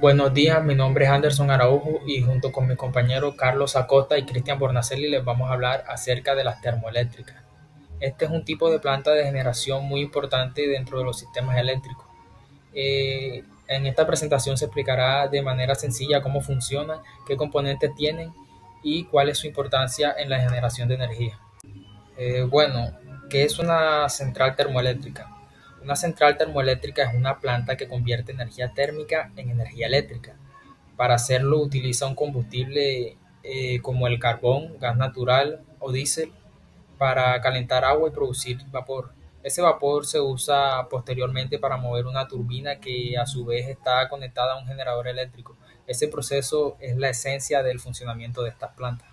Buenos días, mi nombre es Anderson Araujo y junto con mi compañero Carlos Acosta y Cristian Bornacelli les vamos a hablar acerca de las termoeléctricas. Este es un tipo de planta de generación muy importante dentro de los sistemas eléctricos. En esta presentación se explicará de manera sencilla cómo funcionan, qué componentes tienen y cuál es su importancia en la generación de energía. Bueno, ¿qué es una central termoeléctrica? Una central termoeléctrica es una planta que convierte energía térmica en energía eléctrica. Para hacerlo utiliza un combustible como el carbón, gas natural o diésel para calentar agua y producir vapor. Ese vapor se usa posteriormente para mover una turbina que a su vez está conectada a un generador eléctrico. Ese proceso es la esencia del funcionamiento de estas plantas.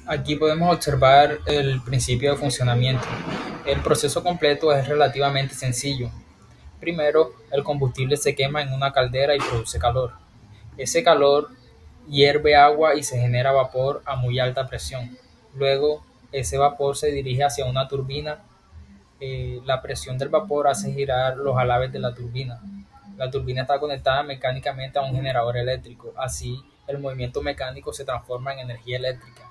Aquí podemos observar el principio de funcionamiento. El proceso completo es relativamente sencillo. Primero, el combustible se quema en una caldera y produce calor. Ese calor hierve agua y se genera vapor a muy alta presión. Luego, ese vapor se dirige hacia una turbina. La presión del vapor hace girar los alaves de la turbina. La turbina está conectada mecánicamente a un generador eléctrico. Así, el movimiento mecánico se transforma en energía eléctrica.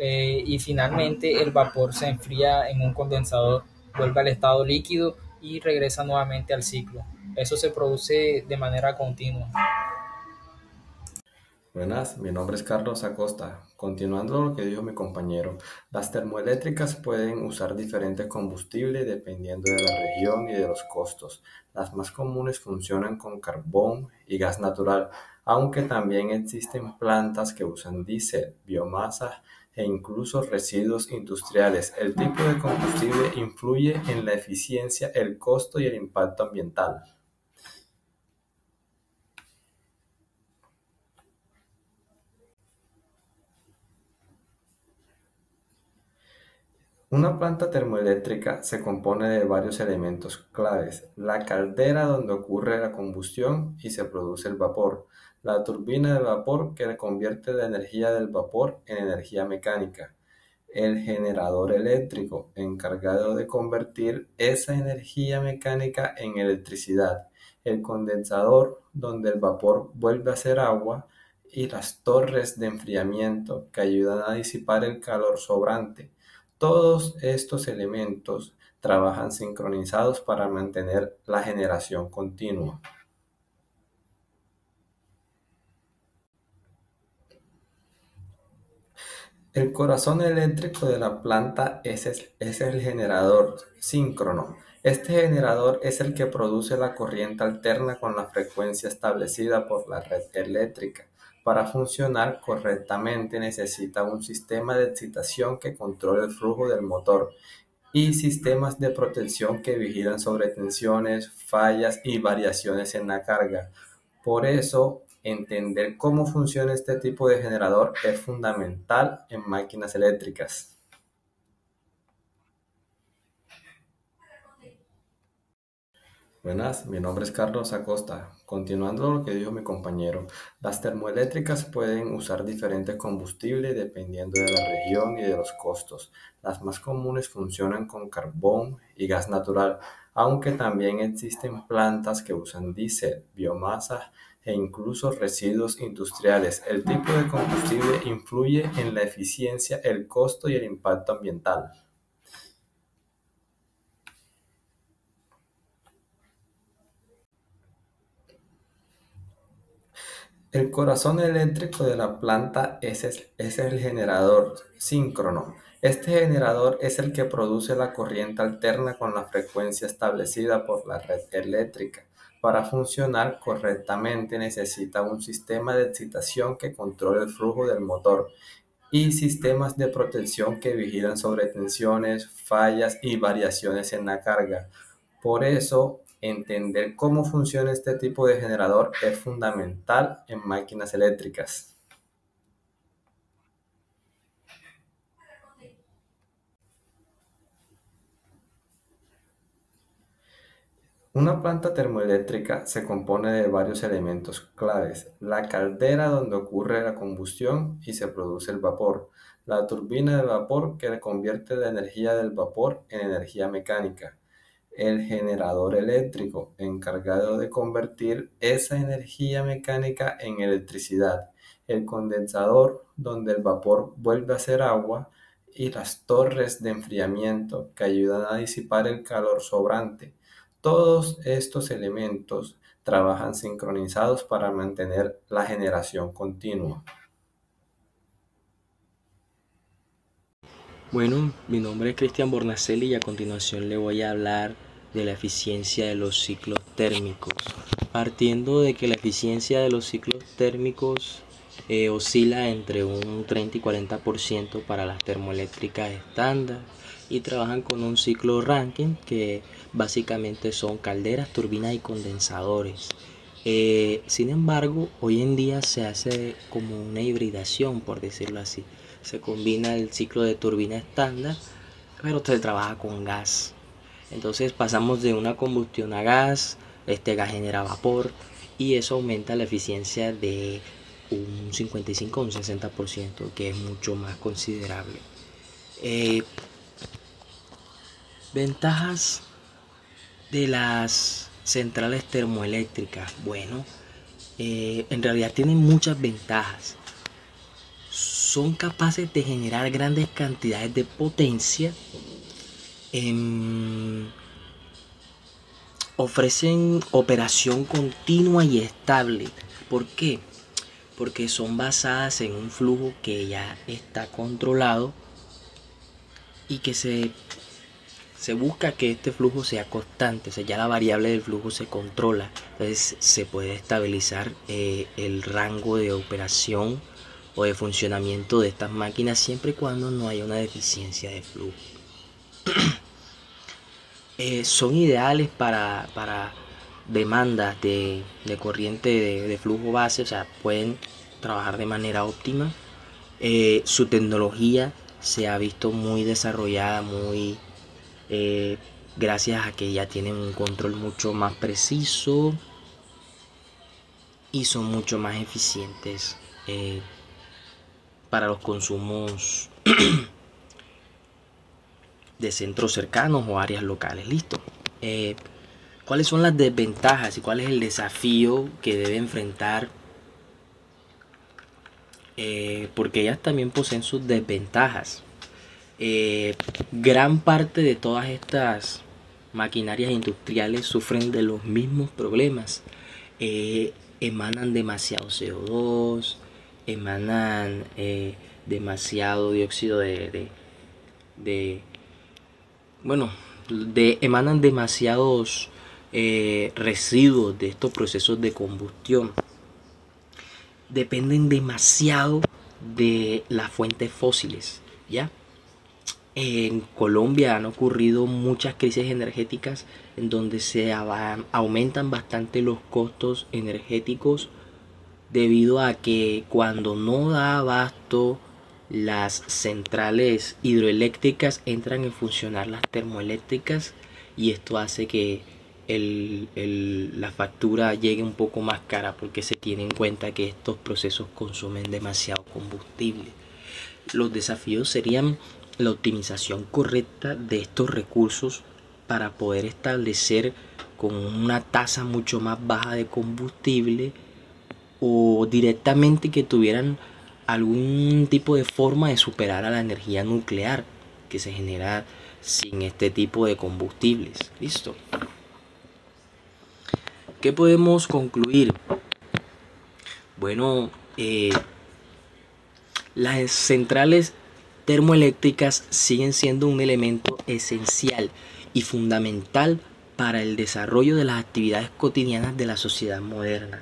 Y finalmente, el vapor se enfría en un condensador, vuelve al estado líquido y regresa nuevamente al ciclo. Eso se produce de manera continua. Buenas, mi nombre es Carlos Acosta. Continuando lo que dijo mi compañero, las termoeléctricas pueden usar diferentes combustibles dependiendo de la región y de los costos. Las más comunes funcionan con carbón y gas natural, aunque también existen plantas que usan diésel, biomasa e incluso residuos industriales. El tipo de combustible influye en la eficiencia, el costo y el impacto ambiental. Una planta termoeléctrica se compone de varios elementos claves: la caldera donde ocurre la combustión y se produce el vapor, la turbina de vapor que convierte la energía del vapor en energía mecánica, el generador eléctrico encargado de convertir esa energía mecánica en electricidad, el condensador donde el vapor vuelve a ser agua y las torres de enfriamiento que ayudan a disipar el calor sobrante. Todos estos elementos trabajan sincronizados para mantener la generación continua. El corazón eléctrico de la planta es el generador síncrono. Este generador es el que produce la corriente alterna con la frecuencia establecida por la red eléctrica. Para funcionar correctamente necesita un sistema de excitación que controle el flujo del motor y sistemas de protección que vigilan sobre tensiones, fallas y variaciones en la carga. Por eso, entender cómo funciona este tipo de generador es fundamental en máquinas eléctricas. Buenas, mi nombre es Carlos Acosta. Continuando lo que dijo mi compañero, las termoeléctricas pueden usar diferentes combustibles dependiendo de la región y de los costos. Las más comunes funcionan con carbón y gas natural, aunque también existen plantas que usan diésel, biomasa e incluso residuos industriales. El tipo de combustible influye en la eficiencia, el costo y el impacto ambiental. El corazón eléctrico de la planta es el generador síncrono. Este generador es el que produce la corriente alterna con la frecuencia establecida por la red eléctrica. Para funcionar correctamente necesita un sistema de excitación que controle el flujo del motor y sistemas de protección que vigilan sobre tensiones, fallas y variaciones en la carga. Por eso, entender cómo funciona este tipo de generador es fundamental en máquinas eléctricas. Una planta termoeléctrica se compone de varios elementos claves: la caldera donde ocurre la combustión y se produce el vapor, la turbina de vapor que convierte la energía del vapor en energía mecánica, el generador eléctrico, encargado de convertir esa energía mecánica en electricidad, el condensador, donde el vapor vuelve a ser agua, y las torres de enfriamiento, que ayudan a disipar el calor sobrante. Todos estos elementos trabajan sincronizados para mantener la generación continua. Bueno, mi nombre es Cristian Bornacelli y a continuación le voy a hablar de la eficiencia de los ciclos térmicos. Partiendo de que la eficiencia de los ciclos térmicos oscila entre un 30 y 40% para las termoeléctricas estándar y trabajan con un ciclo Rankine que básicamente son calderas, turbinas y condensadores. Sin embargo, hoy en día se hace como una hibridación, por decirlo así. Se combina el ciclo de turbina estándar, pero se trabaja con gas. Entonces pasamos de una combustión a gas, este gas genera vapor y eso aumenta la eficiencia de un 55 o un 60%, que es mucho más considerable. Ventajas de las centrales termoeléctricas. Bueno, en realidad tienen muchas ventajas. Son capaces de generar grandes cantidades de potencia. Ofrecen operación continua y estable. ¿Por qué? Porque son basadas en un flujo que ya está controlado y que se busca que este flujo sea constante. O sea, ya la variable del flujo se controla. Entonces se puede estabilizar el rango de operación o de funcionamiento de estas máquinas siempre y cuando no haya una deficiencia de flujo. Son ideales para demandas de corriente de flujo base, o sea, pueden trabajar de manera óptima. Su tecnología se ha visto muy desarrollada, gracias a que ya tienen un control mucho más preciso y son mucho más eficientes para los consumos de centros cercanos o áreas locales. Listo. ¿Cuáles son las desventajas y cuál es el desafío que debe enfrentar? Porque ellas también poseen sus desventajas. Gran parte de todas estas maquinarias industriales sufren de los mismos problemas. Emanan demasiado CO2, emanan demasiado dióxido emanan demasiados residuos de estos procesos de combustión. Dependen demasiado de las fuentes fósiles, ¿ya? En Colombia han ocurrido muchas crisis energéticas en donde se aumentan bastante los costos energéticos debido a que cuando no da abasto las centrales hidroeléctricas entran en funcionar las termoeléctricas y esto hace que la factura llegue un poco más cara porque se tiene en cuenta que estos procesos consumen demasiado combustible. Los desafíos serían la optimización correcta de estos recursos para poder establecer con una tasa mucho más baja de combustible o directamente que tuvieran algún tipo de forma de superar a la energía nuclear que se genera sin este tipo de combustibles. Listo. ¿Qué podemos concluir? Bueno, las centrales termoeléctricas siguen siendo un elemento esencial y fundamental para el desarrollo de las actividades cotidianas de la sociedad moderna.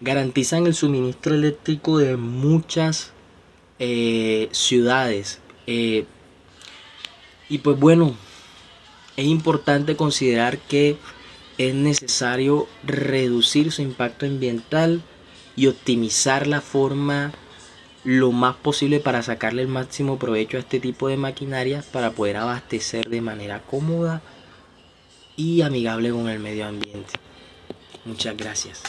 Garantizan el suministro eléctrico de muchas ciudades. Y pues bueno, es importante considerar que es necesario reducir su impacto ambiental y optimizar la forma lo más posible para sacarle el máximo provecho a este tipo de maquinarias para poder abastecer de manera cómoda y amigable con el medio ambiente. Muchas gracias.